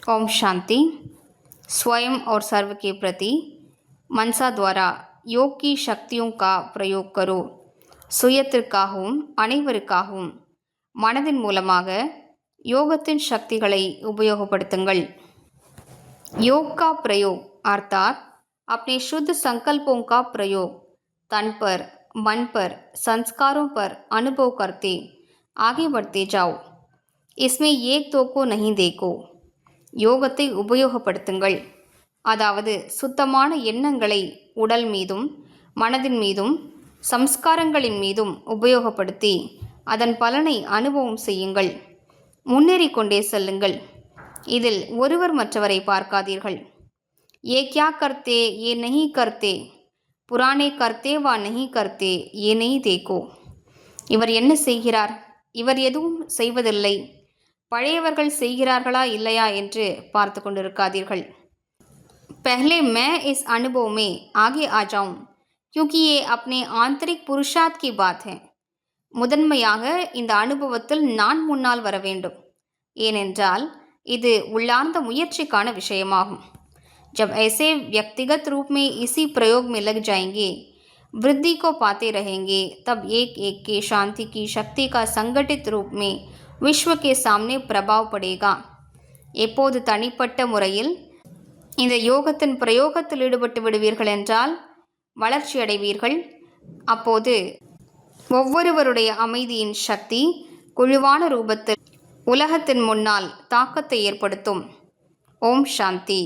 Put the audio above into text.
ओम शांति। स्वयं और सर्व के प्रति मनसा द्वारा योग की शक्तियों का प्रयोग करो. சுயத்திற்காகவும் அனைவருக்காகவும் மனதின் மூலமாக யோகத்தின் சக்திகளை உபயோகப்படுத்துங்கள். योग का प्रयोग अर्थात अपने शुद्ध संकल्पों का प्रयोग तन पर, मन पर, संस्कारों पर अनुभव करते आगे बढ़ते जाओ. इसमें एक दो को नहीं देखो. யோகத்தை உபயோகப்படுத்துங்கள். அதாவது சுத்தமான எண்ணங்களை உடல் மீதும் மனதின் மீதும் சம்ஸ்காரங்களின் மீதும் உபயோகப்படுத்தி அதன் பலனை அனுபவம் செய்யுங்கள். முன்னேறி கொண்டே செல்லுங்கள். இதில் ஒருவர் மற்றவரை பார்க்காதீர்கள். ஏ கியா கர்த்தே ஏ நஹி கர்த்தே, புராணே கர்த்தே வா நஹி கர்த்தே ஏ நஹி தேக்கோ. இவர் என்ன செய்கிறார், இவர் எதுவும் செய்வதில்லை, பழையவர்கள் செய்கிறார்களா இல்லையா என்று பார்த்து கொண்டிருக்காதீர்கள். पहले मैं इस अनुभव में आगे आ जाऊं क्योंकि ये अपने आंतरिक पुरुषार्थ की बात है. முதன்மையாக இந்த அனுபவத்தில் நான் முன்னால் வர வேண்டும். ஏனென்றால் இது உள்ளார்ந்த முயற்சிக்கான விஷயமாகும். जब ऐसे व्यक्तिगत रूप में इसी प्रयोग में लग जाएंगे, वृद्धि को पाते रहेंगे, तब एक एक के शांति की शक्ति का संगठित रूप में विश्व के सामने प्रभाव पड़ेगा. எப்போது தனிப்பட்ட முறையில் இந்த யோகத்தின் பிரயோகத்தில் ஈடுபட்டு விடுவீர்கள் என்றால் வளர்ச்சி அடைவீர்கள். அப்போது ஒவ்வொருவருடைய அமைதியின் சக்தி குழுவான ரூபத்தில் உலகத்தின் முன்னால் தாக்கத்தை ஏற்படுத்தும். ஓம் சாந்தி.